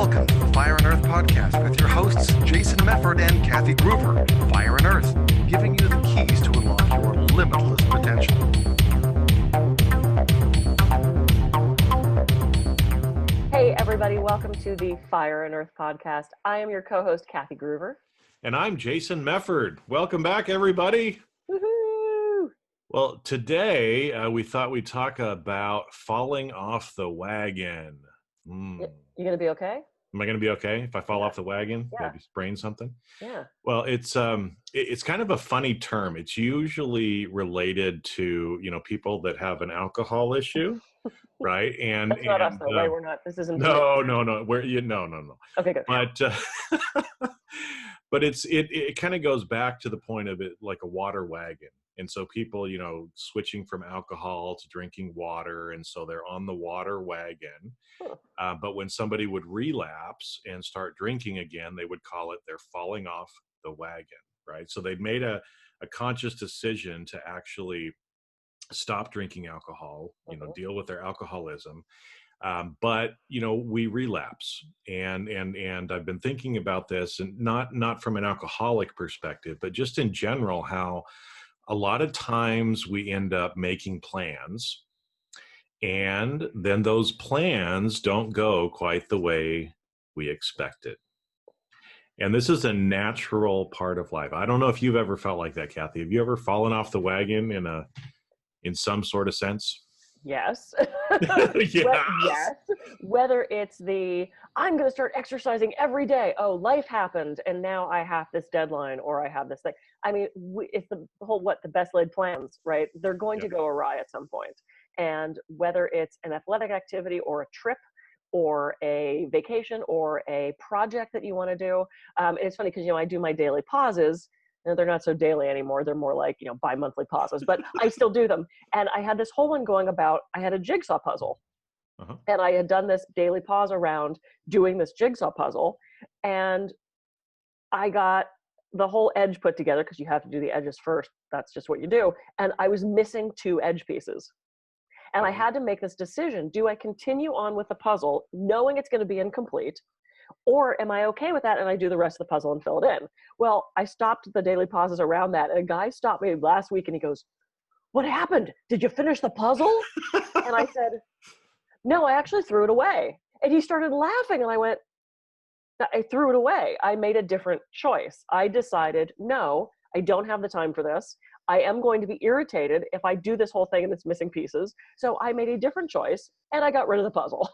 Welcome to the Fire and Earth podcast with your hosts, Jason Mefford and Kathy Gruber. Fire and Earth, giving you the keys to unlock your limitless potential. Hey, everybody. Welcome to the Fire and Earth podcast. I am your co-host, Kathy Gruber. And I'm Jason Mefford. Welcome back, everybody. Woohoo! Well, today we thought we'd talk about falling off the wagon. You gonna be okay? Am I going to be okay if I fall off the wagon? Yeah. Maybe sprain something? Yeah. Well, it's kind of a funny term. It's usually related to, people that have an alcohol issue, right? And That's not us, though, right? We're not. This isn't. No. No. Okay, good. But but it kind of goes back to the point of it like a water wagon. And so people, switching from alcohol to drinking water, and so they're on the water wagon. But when somebody would relapse and start drinking again, they would call it they're falling off the wagon, right? So they'd made a conscious decision to actually stop drinking alcohol, deal with their alcoholism. But we relapse, and I've been thinking about this, and not from an alcoholic perspective, but just in general, how a lot of times we end up making plans, and then those plans don't go quite the way we expected. And this is a natural part of life. I don't know if you've ever felt like that, Kathy. Have you ever fallen off the wagon in some sort of sense? Yes. Yes. Yes. Whether it's I'm going to start exercising every day. Oh, life happened, and now I have this deadline, or I have this thing. I mean, it's the whole the best laid plans, right? They're going to go awry at some point. And whether it's an athletic activity or a trip or a vacation or a project that you want to do, it's funny because I do my daily pauses. They're not so daily anymore. They're more like, bi-monthly pauses, but I still do them. And I had this whole one going about, I had a jigsaw puzzle. And I had done this daily pause around doing this jigsaw puzzle. And I got the whole edge put together because you have to do the edges first. That's just what you do. And I was missing 2 edge pieces. And I had to make this decision. Do I continue on with the puzzle knowing it's going to be incomplete? Or am I okay with that and I do the rest of the puzzle and fill it in? Well, I stopped the daily pauses around that, and a guy stopped me last week and he goes, "What happened? Did you finish the puzzle?" And I said, "No, I actually threw it away." And he started laughing, and I went, "I threw it away. I made a different choice. I decided, no, I don't have the time for this. I am going to be irritated if I do this whole thing and it's missing pieces." So I made a different choice, and I got rid of the puzzle.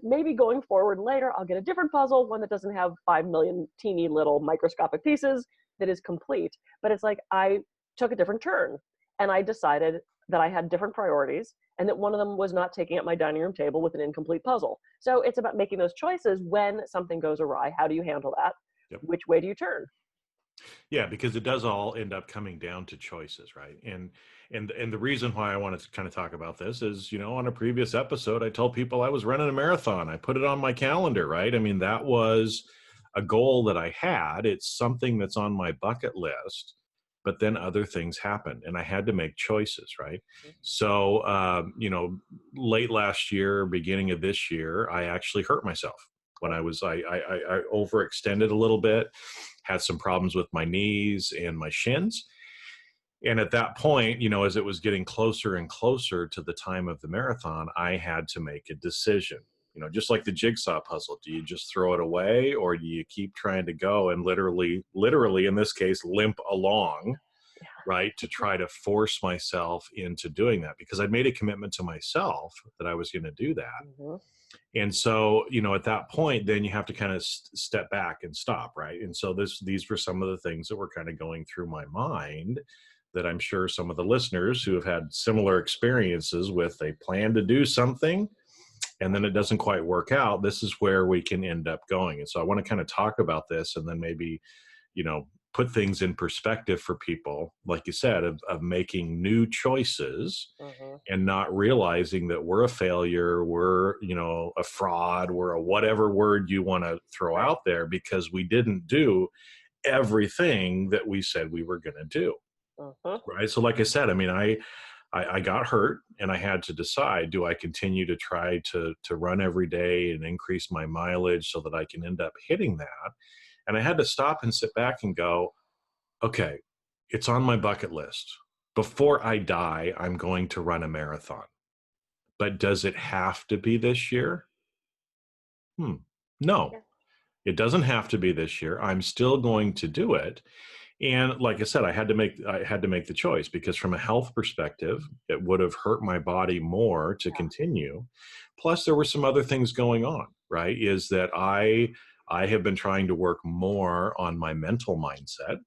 Maybe going forward later, I'll get a different puzzle, one that doesn't have 5 million teeny little microscopic pieces, that is complete. But it's like I took a different turn, and I decided that I had different priorities, and that one of them was not taking up my dining room table with an incomplete puzzle. So it's about making those choices when something goes awry. How do you handle that? Yep. Which way do you turn? Yeah, because it does all end up coming down to choices, right? And the reason why I wanted to kind of talk about this is, on a previous episode, I told people I was running a marathon. I put it on my calendar, right? I mean, that was a goal that I had. It's something that's on my bucket list, but then other things happened, and I had to make choices, right? So, late last year, beginning of this year, I actually hurt myself when I overextended a little bit, had some problems with my knees and my shins. And at that point, as it was getting closer and closer to the time of the marathon, I had to make a decision, just like the jigsaw puzzle. Do you just throw it away, or do you keep trying to go and literally in this case, limp along, right, to try to force myself into doing that? Because I made a commitment to myself that I was going to do that. Mm-hmm. And so, at that point, then you have to kind of step back and stop, right? And so these were some of the things that were kind of going through my mind that I'm sure some of the listeners who have had similar experiences with, they plan to do something and then it doesn't quite work out. This is where we can end up going. And so I want to kind of talk about this, and then maybe, put things in perspective for people, like you said, of making new choices and not realizing that we're a failure, we're, a fraud, we're a whatever word you want to throw out there, because we didn't do everything that we said we were going to do. Right. So like I said, I mean, I got hurt, and I had to decide, do I continue to try to run every day and increase my mileage so that I can end up hitting that? And I had to stop and sit back and go, okay, it's on my bucket list. Before I die, I'm going to run a marathon. But does it have to be this year? No, it doesn't have to be this year. I'm still going to do it. And like I said, I had to make the choice, because from a health perspective, it would have hurt my body more to continue. Plus, there were some other things going on, right? Is that I have been trying to work more on my mental mindset.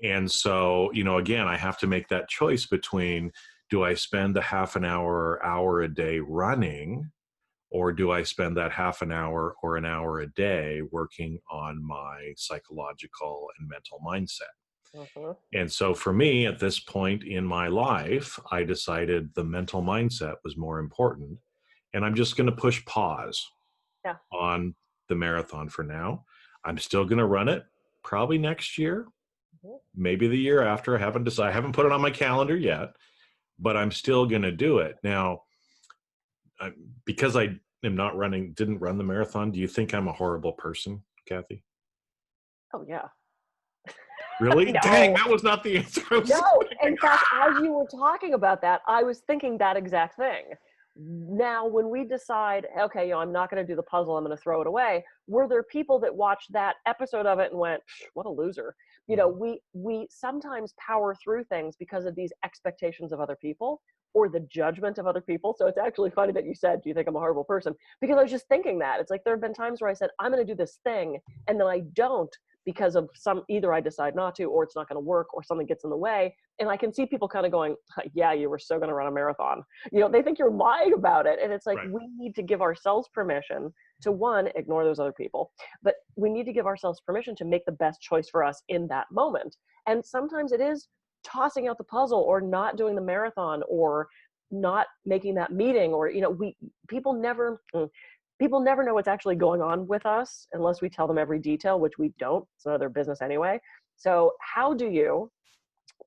And so, again, I have to make that choice between, do I spend a half an hour or hour a day running, or do I spend that half an hour or an hour a day working on my psychological and mental mindset? And so for me, at this point in my life, I decided the mental mindset was more important. And I'm just going to push pause on the marathon for now. I'm still going to run it probably next year, maybe the year after. I haven't decided. I haven't put it on my calendar yet, but I'm still going to do it. Now, because I didn't run the marathon, do you think I'm a horrible person, Kathy? Oh, yeah. Really? No. Dang, that was not the answer. No, in fact, as you were talking about that, I was thinking that exact thing. Now, when we decide, okay, I'm not going to do the puzzle, I'm going to throw it away, were there people that watched that episode of it and went, what a loser? We sometimes power through things because of these expectations of other people or the judgment of other people. So it's actually funny that you said, do you think I'm a horrible person? Because I was just thinking that. It's like there have been times where I said, I'm going to do this thing, and then I don't, because of either I decide not to, or it's not going to work, or something gets in the way. And I can see people kind of going, yeah, you were so going to run a marathon. They think you're lying about it. And it's like, we need to give ourselves permission to, one, ignore those other people, but we need to give ourselves permission to make the best choice for us in that moment. And sometimes it is tossing out the puzzle, or not doing the marathon, or not making that meeting, or, people never know what's actually going on with us unless we tell them every detail, which we don't. It's none of their business anyway. So how do you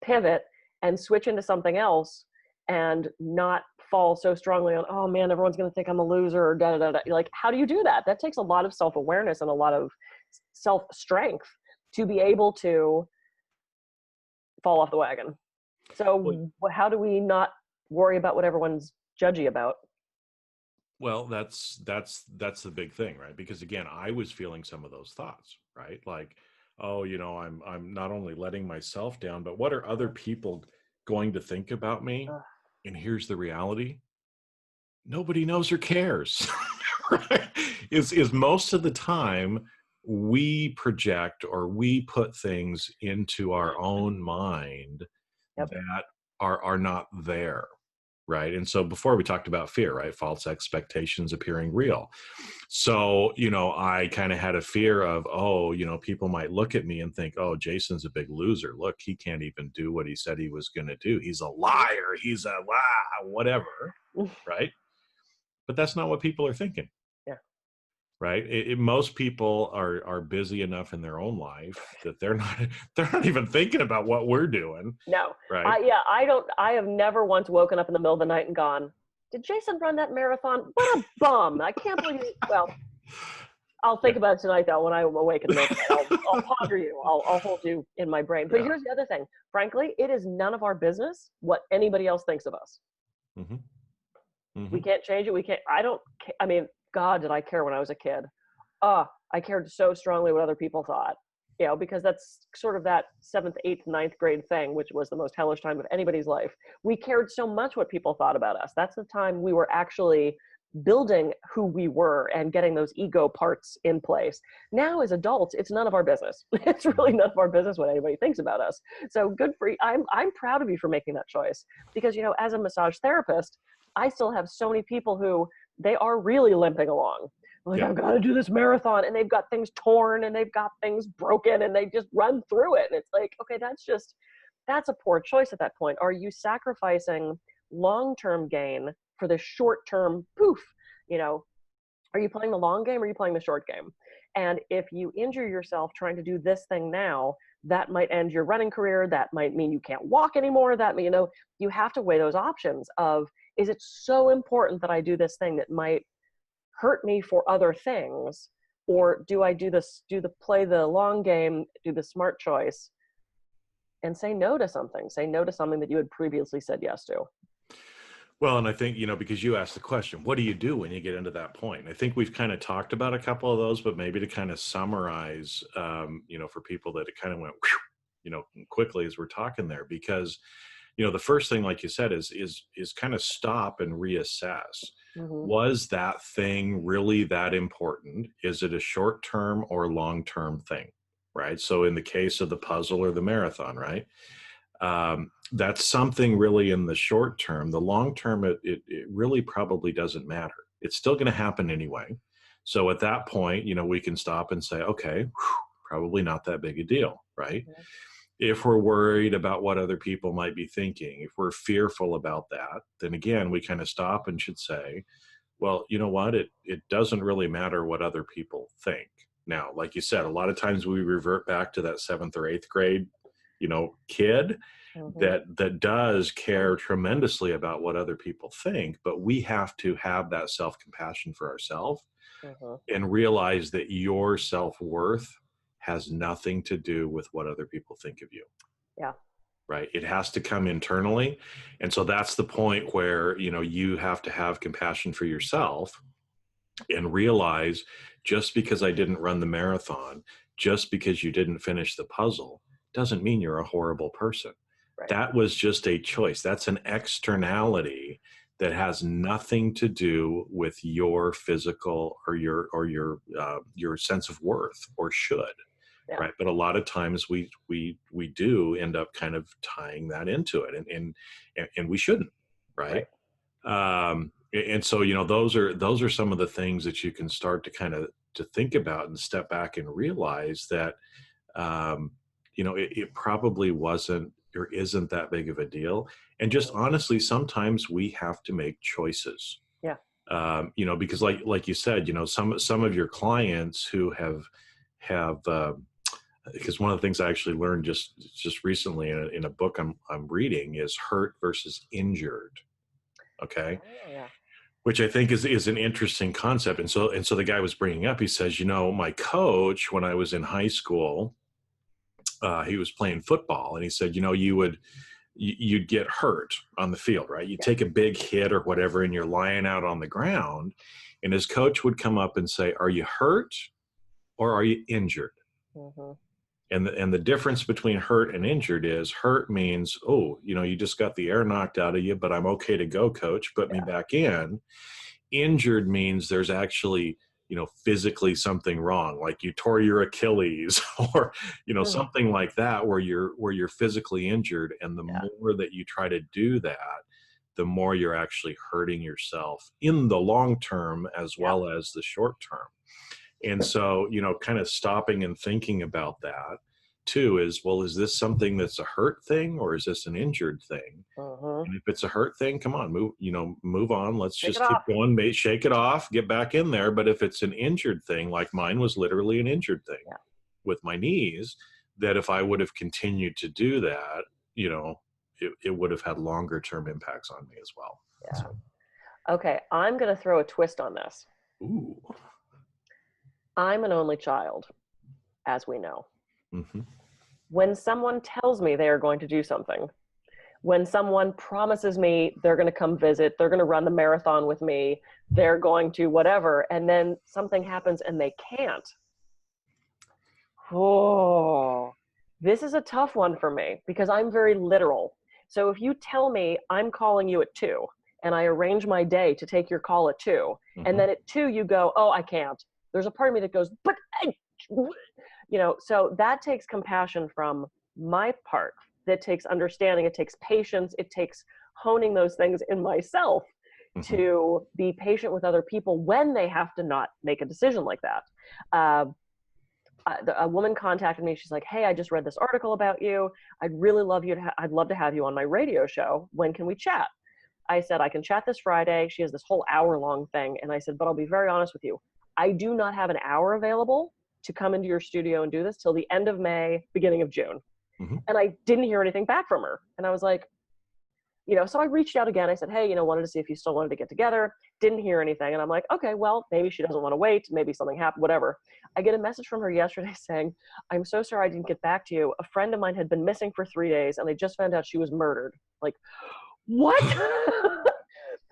pivot and switch into something else and not fall so strongly on, oh man, everyone's going to think I'm a loser, or da da da. Like, how do you do that? That takes a lot of self-awareness and a lot of self-strength to be able to fall off the wagon. So how do we not worry about what everyone's judgy about? Well, that's the big thing, right? Because again, I was feeling some of those thoughts, right? Like, oh, I'm not only letting myself down, but what are other people going to think about me? And here's the reality: nobody knows or cares. Right? Is most of the time we project, or we put things into our own mind that are not there. Right. And so before, we talked about fear, right? False expectations appearing real. So, I kind of had a fear of, people might look at me and think, oh, Jason's a big loser. Look, he can't even do what he said he was going to do. He's a liar. He's a whatever. Right. But that's not what people are thinking. Yeah. Right. Most people are busy enough in their own life that they're not even thinking about what we're doing. No. Right. I have never once woken up in the middle of the night and gone, did Jason run that marathon? What a bum. I can't believe it. Well, I'll think about it tonight, though, when I awaken. I'll ponder you. I'll hold you in my brain. But here's the other thing. Frankly, it is none of our business what anybody else thinks of us. Mm-hmm. Mm-hmm. We can't change it. I mean, God, did I care when I was a kid? I cared so strongly what other people thought, because that's sort of that 7th, 8th, 9th grade thing, which was the most hellish time of anybody's life. We cared so much what people thought about us. That's the time we were actually building who we were and getting those ego parts in place. Now, as adults, it's none of our business. It's really none of our business what anybody thinks about us. So good for you. I'm proud of you for making that choice, because, as a massage therapist, I still have so many people who they are really limping along. Like, I've got to do this marathon, and they've got things torn, and they've got things broken, and they just run through it. And it's like, okay, that's a poor choice at that point. Are you sacrificing long-term gain for the short-term poof? Are you playing the long game, or are you playing the short game? And if you injure yourself trying to do this thing now, that might end your running career. That might mean you can't walk anymore. That, you know, you have to weigh those options of, is it so important that I do this thing that might hurt me for other things? Or do I play the long game, do the smart choice, and say no to something that you had previously said yes to? Well, and I think, because you asked the question, what do you do when you get into that point? I think we've kind of talked about a couple of those, but maybe to kind of summarize, for people that it kind of went, quickly as we're talking there, because, the first thing, like you said, is kind of stop and reassess. Mm-hmm. Was that thing really that important? Is it a short-term or long-term thing? Right. So in the case of the puzzle or the marathon, right? That's something really in the short term. The long term, it really probably doesn't matter. It's still going to happen anyway. So at that point, we can stop and say, okay, probably not that big a deal, right? Mm-hmm. If we're worried about what other people might be thinking, if we're fearful about that, then again, we kind of stop and should say, well, you know what? It doesn't really matter what other people think. Now, like you said, a lot of times we revert back to that 7th or 8th grade, kid Mm-hmm. that does care tremendously about what other people think, but we have to have that self-compassion for ourselves Mm-hmm. and realize that your self-worth has nothing to do with what other people think of you. Yeah. Right. It has to come internally. And so that's the point where, you have to have compassion for yourself and realize, just because I didn't run the marathon, just because you didn't finish the puzzle, doesn't mean you're a horrible person. Right. That was just a choice. That's an externality that has nothing to do with your physical or your sense of worth or should. Yeah. Right. But a lot of times we do end up kind of tying that into it, and we shouldn't. Right. And so, those are some of the things that you can start to kind of to think about and step back and realize that, it probably wasn't or isn't that big of a deal. And just honestly, sometimes we have to make choices. Yeah. Because like you said, some of your clients who have because one of the things I actually learned just recently in a book I'm reading is hurt versus injured. Okay. Oh, yeah. Which I think is an interesting concept. And so the guy was bringing up, he says, my coach, when I was in high school, he was playing football, and he said, you'd get hurt on the field, right? You take a big hit or whatever, and you're lying out on the ground, and his coach would come up and say, are you hurt or are you injured? Mm-hmm. And the difference between hurt and injured is, hurt means, oh, you just got the air knocked out of you, but I'm okay to go, coach, put me back in. Injured means there's actually, physically something wrong, like you tore your Achilles or, something like that, where you're physically injured. And the more that you try to do that, the more you're actually hurting yourself in the long term as well as the short term. And so, kind of stopping and thinking about that too is, well, is this something that's a hurt thing or is this an injured thing? And if it's a hurt thing, come on, move on. Let's just keep going, shake it off, get back in there. But if it's an injured thing, like mine was literally an injured thing with my knees, that if I would have continued to do that, it would have had longer term impacts on me as well. Yeah. So. Okay. I'm going to throw a twist on this. Ooh. I'm an only child, as we know. Mm-hmm. When someone tells me they are going to do something, when someone promises me they're going to come visit, they're going to run the marathon with me, they're going to whatever, and then something happens and they can't. Oh, this is a tough one for me because I'm very literal. So if you tell me I'm calling you at 2 and I arrange my day to take your call at 2, and then at 2 you go, oh, I can't. There's a part of me that goes, but, so that takes compassion from my part. That takes understanding. It takes patience. It takes honing those things in myself to be patient with other people when they have to not make a decision like that. A woman contacted me. She's like, hey, I just read this article about you. I'd really love you I'd love to have you on my radio show. When can we chat? I said, I can chat this Friday. She has this whole hour-long thing. And I said, but I'll be very honest with you. I do not have an hour available to come into your studio and do this till the end of May, beginning of June. Mhm. And I didn't hear anything back from her. And I was like, so I reached out again. I said, hey, wanted to see if you still wanted to get together. Didn't hear anything. And I'm like, okay, well, maybe she doesn't want to wait. Maybe something happened, whatever. I get a message from her yesterday saying, I'm so sorry I didn't get back to you. A friend of mine had been missing for 3 days and they just found out she was murdered. Like, what?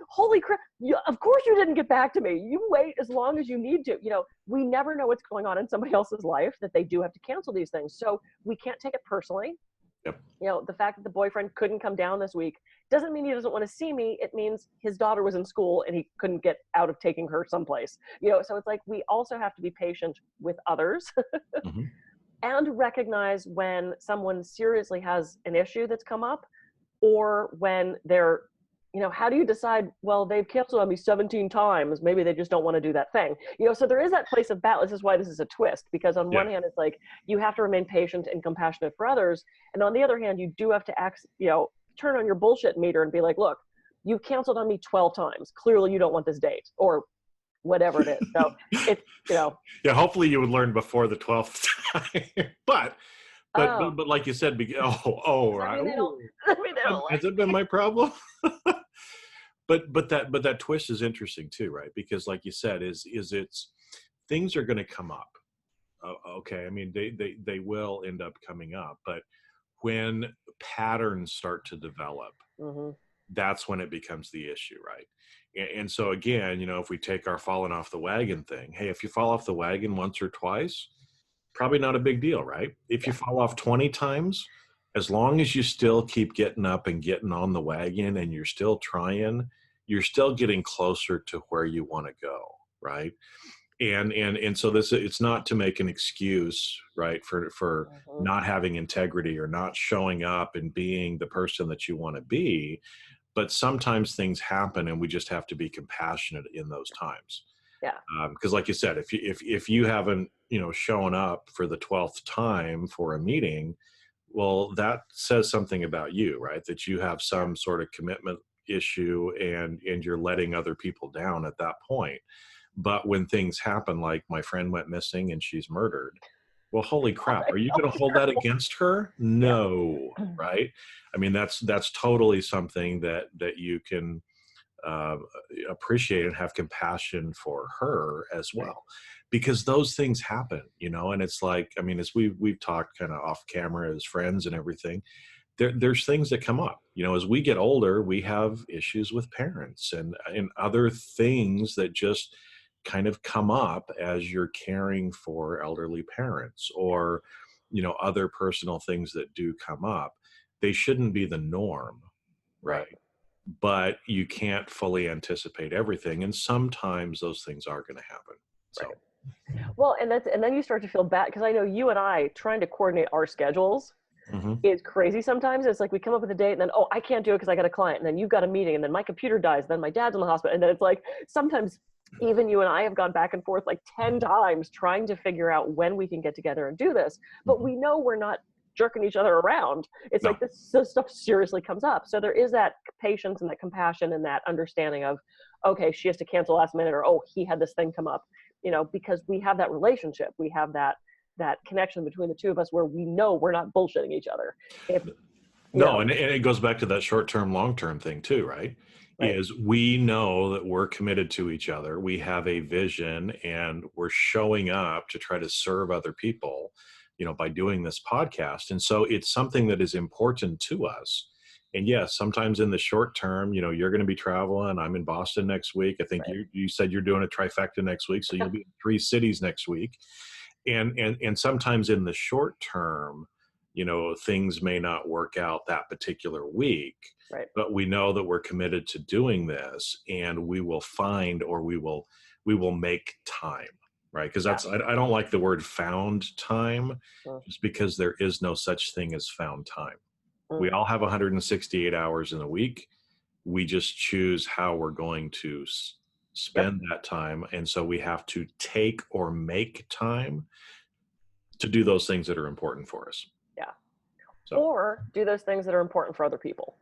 Holy crap. Of course you didn't get back to me. You wait as long as you need to. We never know what's going on in somebody else's life, that they do have to cancel these things. So we can't take it personally. Yep. The fact that the boyfriend couldn't come down this week doesn't mean he doesn't want to see me. It means his daughter was in school and he couldn't get out of taking her someplace. So it's like, we also have to be patient with others Mm-hmm. and recognize when someone seriously has an issue that's come up, or when they're, how do you decide, well, they've canceled on me 17 times. Maybe they just don't want to do that thing. So there is that place of balance. This is why this is a twist, because on one hand, it's like, you have to remain patient and compassionate for others. And on the other hand, you do have to turn on your bullshit meter and be like, look, you've canceled on me 12 times. Clearly you don't want this date, or whatever it is. So it's, Yeah, hopefully you would learn before the 12th time. But like you said, right. Has it been my problem? But that twist is interesting too, right? Because like you said, it's things are going to come up. Okay, I mean they will end up coming up, but when patterns start to develop, mm-hmm. that's when it becomes the issue, right? And so again, if we take our falling off the wagon thing, hey, if you fall off the wagon once or twice, probably not a big deal, right? If you fall off 20 times, as long as you still keep getting up and getting on the wagon and you're still trying, you're still getting closer to where you want to go, right? And so it's not to make an excuse, right, for Mm-hmm. not having integrity or not showing up and being the person that you want to be, but sometimes things happen and we just have to be compassionate in those times. Yeah. Because like you said, if you haven't shown up for the 12th time for a meeting, well, that says something about you, right? That you have some sort of commitment issue and you're letting other people down at that point. But when things happen, like my friend went missing and she's murdered, well, holy crap, are you going to hold that against her? No, Yeah. right? I mean, that's totally something that you can appreciate and have compassion for her as well, because those things happen, and it's like, I mean, as we've talked kind of off camera as friends and everything, there's things that come up, as we get older, we have issues with parents and other things that just kind of come up as you're caring for elderly parents, or other personal things that do come up. They shouldn't be the norm, right? But you can't fully anticipate everything, and sometimes those things are going to happen. So well, and then you start to feel bad, because I know you and I trying to coordinate our schedules mm-hmm. is crazy sometimes. It's like we come up with a date and then, oh, I can't do it because I got a client, and then you've got a meeting, and then my computer dies, and then my dad's in the hospital, and then it's like sometimes even you and I have gone back and forth like 10 times trying to figure out when we can get together and do this, but we know we're not jerking each other around. It's like this stuff seriously comes up. So there is that patience and that compassion and that understanding of, okay, she has to cancel last minute, or, oh, he had this thing come up, because we have that relationship. We have that connection between the two of us where we know we're not bullshitting each other. And it goes back to that short-term, long-term thing too, right? Is we know that we're committed to each other. We have a vision and we're showing up to try to serve other people, by doing this podcast. And so it's something that is important to us. And yes, sometimes in the short term, you're going to be traveling. I'm in Boston next week. I think you said you're doing a trifecta next week. So you'll be in 3 cities next week. And sometimes in the short term, things may not work out that particular week, but we know that we're committed to doing this, and we will find, or we will make time, right? Because I don't like the word found time, just because there is no such thing as found time. We all have 168 hours in a week. We just choose how we're going to spend that time. And so we have to take or make time to do those things that are important for us. Yeah. So. Or do those things that are important for other people.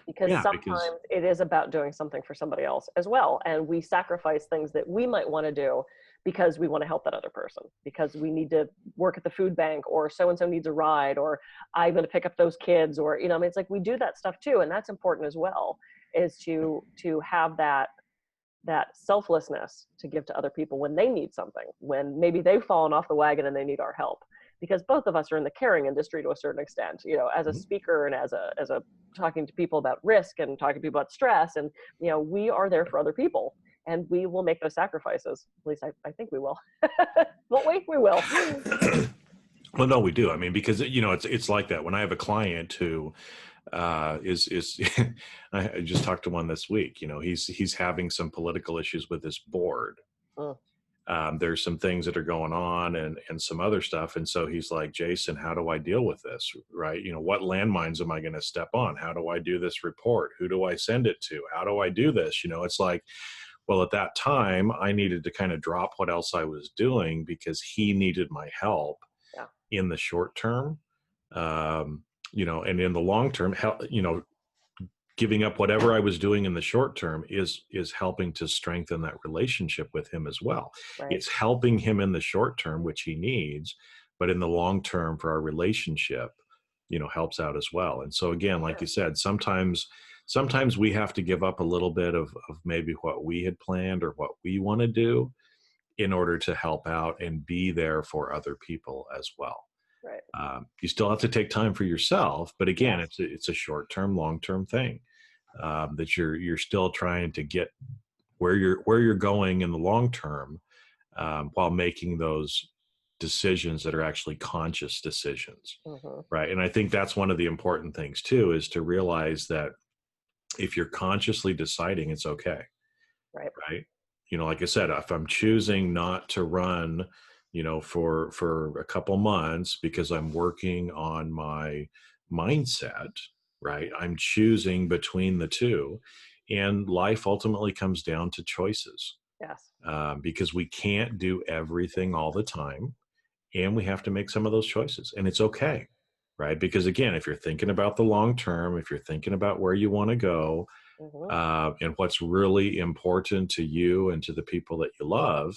Because Yeah, sometimes it is about doing something for somebody else as well. And we sacrifice things that we might want to do because we want to help that other person, because we need to work at the food bank, or so-and-so needs a ride, or I'm going to pick up those kids, or, I mean, it's like we do that stuff too. And that's important as well, is to have that selflessness to give to other people when they need something, when maybe they've fallen off the wagon and they need our help. Because both of us are in the caring industry to a certain extent, as a speaker and as a talking to people about risk and talking to people about stress. And, we are there for other people, and we will make those sacrifices. At least I think we will. Won't we? We will. Well, no, we do. I mean, because, it's like that. When I have a client who is I just talked to one this week, he's having some political issues with his board. Oh. There's some things that are going on and some other stuff. And so he's like, Jason, how do I deal with this? Right. What landmines am I going to step on? How do I do this report? Who do I send it to? How do I do this? It's like, well, at that time I needed to kind of drop what else I was doing because he needed my help in the short term. And in the long term, giving up whatever I was doing in the short term is helping to strengthen that relationship with him as well. Right. It's helping him in the short term, which he needs, but in the long term for our relationship, helps out as well. And so again, like you said, sometimes we have to give up a little bit of maybe what we had planned or what we want to do in order to help out and be there for other people as well. Right. You still have to take time for yourself, but again, it's a short-term, long-term thing that you're still trying to get where you're going in the long term, while making those decisions that are actually conscious decisions, right? And I think that's one of the important things too, is to realize that if you're consciously deciding, it's okay, right? Like I said, if I'm choosing not to run for a couple months because I'm working on my mindset, right? I'm choosing between the two, and life ultimately comes down to choices. Yes. Because we can't do everything all the time, and we have to make some of those choices, and it's okay, right? Because again, if you're thinking about the long term, if you're thinking about where you want to go, and what's really important to you and to the people that you love,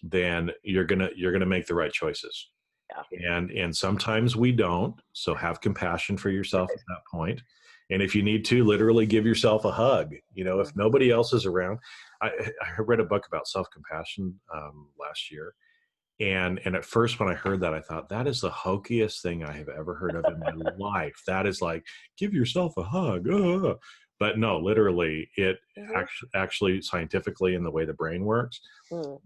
then you're gonna make the right choices. And sometimes we don't. So have compassion for yourself at that point. And if you need to, literally give yourself a hug. If nobody else is around. I read a book about self-compassion last year. And at first when I heard that, I thought, that is the hokiest thing I have ever heard of in my life. That is like, give yourself a hug. But no, literally, it actually scientifically, in the way the brain works,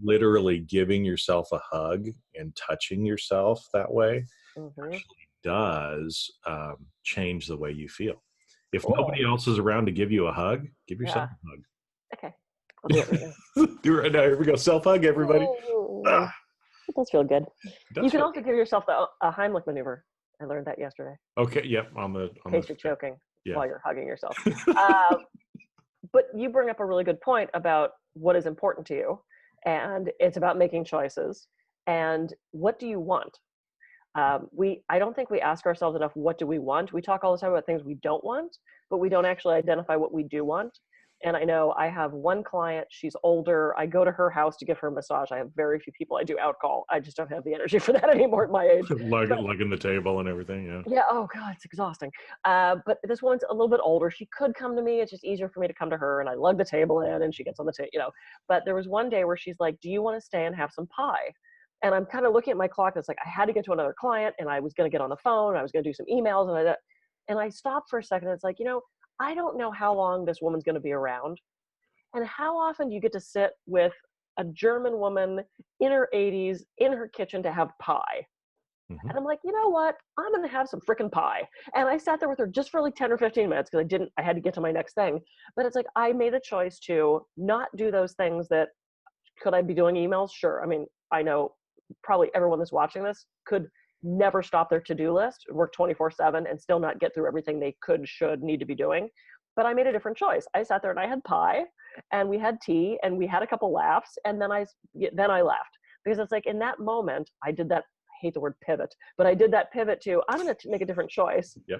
literally giving yourself a hug and touching yourself that way actually does change the way you feel. If nobody else is around to give you a hug, give yourself a hug. Okay. I'll do it right now. Do it right now. Here we go. Self-hug, everybody. It does feel good. You can also give yourself a Heimlich Maneuver. I learned that yesterday. Okay. Yep. In case you're choking while you're hugging yourself. But you bring up a really good point about what is important to you, and it's about making choices. And what do you want? I don't think we ask ourselves enough, what do we want? We talk all the time about things we don't want, but we don't actually identify what we do want. And I know I have one client, she's older. I go to her house to give her a massage. I have very few people I do out call. I just don't have the energy for that anymore at my age. Lugging the table and everything, Yeah, oh God, it's exhausting. But this one's a little bit older. She could come to me. It's just easier for me to come to her, and I lug the table in and she gets on the table, But there was one day where she's like, do you want to stay and have some pie? And I'm kind of looking at my clock. It's like, I had to get to another client, and I was going to get on the phone. I was going to do some emails, and I stopped for a second. It's like, I don't know how long this woman's going to be around. And how often do you get to sit with a German woman in her 80s in her kitchen to have pie? And I'm like, you know what? I'm going to have some freaking pie. And I sat there with her just for like 10 or 15 minutes because I had to get to my next thing. But it's like, I made a choice to not do those things that, could I be doing emails? Sure. I mean, I know probably everyone that's watching this could never stop their to-do list, work 24/7 and still not get through everything they could, should, need to be doing. But I made a different choice. I sat there and I had pie, and we had tea, and we had a couple laughs, and then I left. Because it's like, in that moment, I did that, I hate the word pivot, but I did that pivot to, I'm going to make a different choice. Yeah.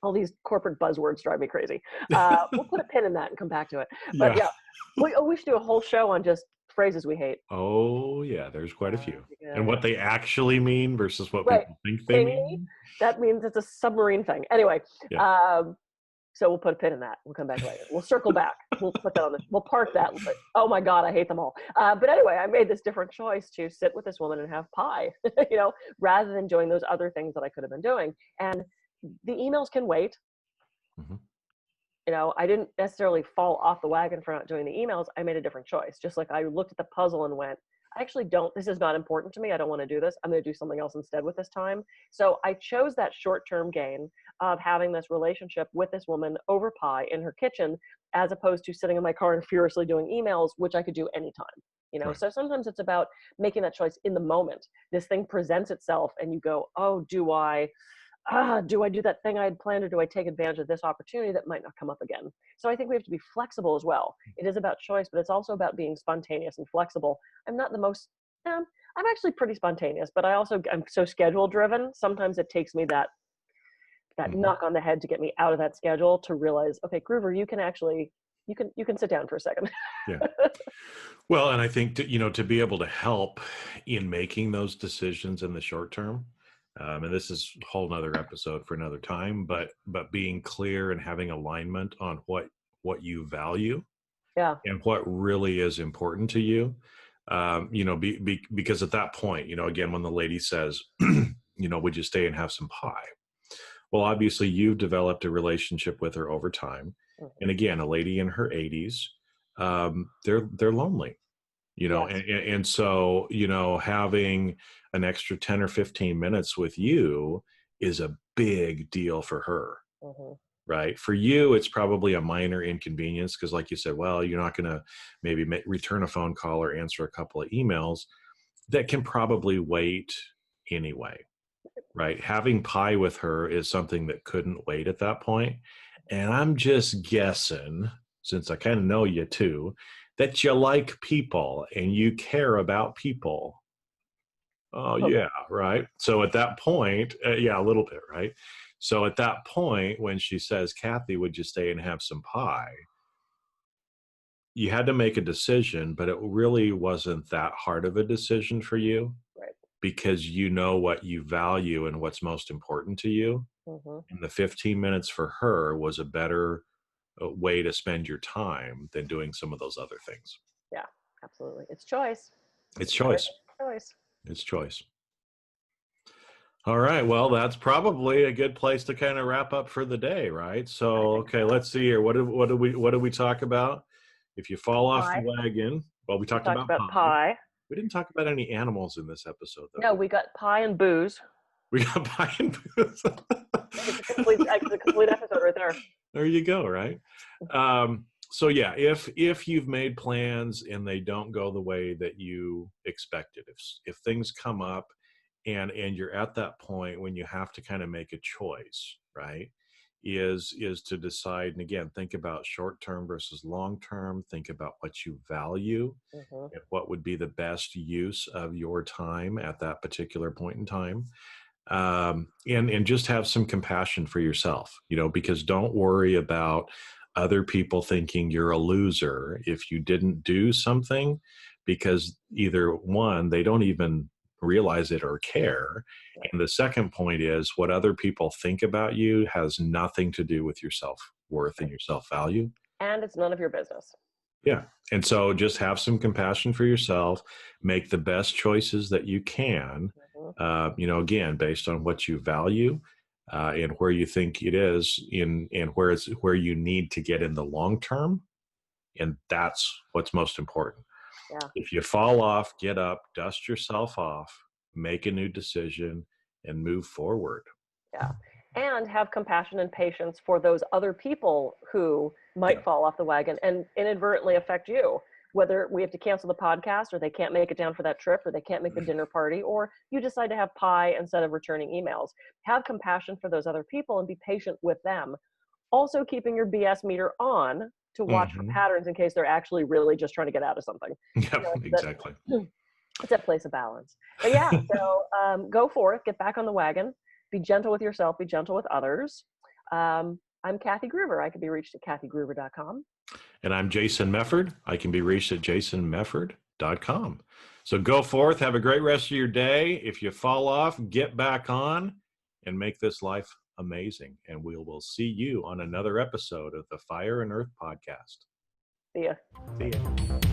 All these corporate buzzwords drive me crazy. We'll put a pin in that and come back to it. But Yeah. we should do a whole show on just phrases we hate. Oh, yeah, there's quite a few. Yeah. And what they actually mean versus what Right. people think they Ping me, mean. that means it's a submarine thing. Anyway, Yeah. so we'll put a pin in that. We'll come back later. We'll circle back. We'll put that on this. We'll park that. Oh my God, I hate them all. But anyway, I made this different choice to sit with this woman and have pie, rather than doing those other things that I could have been doing. And the emails can wait. Mm-hmm. I didn't necessarily fall off the wagon for not doing the emails. I made a different choice. Just like I looked at the puzzle and went, I actually don't, this is not important to me. I don't want to do this. I'm going to do something else instead with this time. So I chose that short-term gain of having this relationship with this woman over pie in her kitchen, as opposed to sitting in my car and furiously doing emails, which I could do anytime. Right. So sometimes it's about making that choice in the moment. This thing presents itself and you go, oh, do I do that thing I had planned, or do I take advantage of this opportunity that might not come up again? So I think we have to be flexible as well. It is about choice, but it's also about being spontaneous and flexible. I'm not the most, I'm actually pretty spontaneous, but I'm so schedule driven. Sometimes it takes me that Mm-hmm. knock on the head to get me out of that schedule to realize, okay, Groover, you can sit down for a second. Yeah. Well, and I think to be able to help in making those decisions in the short term, and this is a whole nother episode for another time, but being clear and having alignment on what you value, and what really is important to you, because at that point, again, when the lady says, would you stay and have some pie? Well, obviously you've developed a relationship with her over time. Mhm. And again, a lady in her 80s, they're lonely, Yes. and so, having an extra 10 or 15 minutes with you is a big deal for her. Mm-hmm. Right. For you, it's probably a minor inconvenience because, like you said, well, you're not going to maybe return a phone call or answer a couple of emails that can probably wait anyway. Right. Having pie with her is something that couldn't wait at that point. And I'm just guessing, since I kind of know you too, that you like people and you care about people. Oh, yeah. Right. So at that point, a little bit. Right. So at that point, when she says, Kathy, would you stay and have some pie? You had to make a decision, but it really wasn't that hard of a decision for you. Right. Because you know what you value and what's most important to you. Mm-hmm. And the 15 minutes for her was a better way to spend your time than doing some of those other things. Yeah, absolutely. It's choice. It's choice. Choice. It's choice. All right. Well, that's probably a good place to kind of wrap up for the day, right? So, okay, let's see here. What did we talk about? If you fall off the wagon, well, we talked about pie. We didn't talk about any animals in this episode, though. No, we got pie and booze. We got pie and booze. It's a complete episode right there. There you go, right? So yeah, if you've made plans and they don't go the way that you expected, if things come up and you're at that point when you have to kind of make a choice, right? Is to decide, and again, think about short term versus long term, think about what you value, Mm-hmm. and what would be the best use of your time at that particular point in time. And just have some compassion for yourself, because don't worry about other people thinking you're a loser if you didn't do something, because either one, they don't even realize it or care. And the second point is what other people think about you has nothing to do with your self-worth and your self-value. And it's none of your business. Yeah. And so just have some compassion for yourself, make the best choices that you can, again, based on what you value, and where you think it is and where you need to get in the long term. And that's what's most important. Yeah. If you fall off, get up, dust yourself off, make a new decision, and move forward. Yeah. And have compassion and patience for those other people who might fall off the wagon and inadvertently affect you, whether we have to cancel the podcast or they can't make it down for that trip or they can't make the dinner party, or you decide to have pie instead of returning emails. Have compassion for those other people and be patient with them. Also keeping your BS meter on to watch for patterns in case they're actually really just trying to get out of something. Yep, exactly. It's a place of balance. But yeah, so go for it. Get back on the wagon. Be gentle with yourself. Be gentle with others. I'm Kathy Gruber. I can be reached at kathygruber.com. And I'm Jason Mefford. I can be reached at jasonmefford.com. So go forth, have a great rest of your day. If you fall off, get back on and make this life amazing. And we will see you on another episode of the Fire and Earth podcast. See ya. See ya.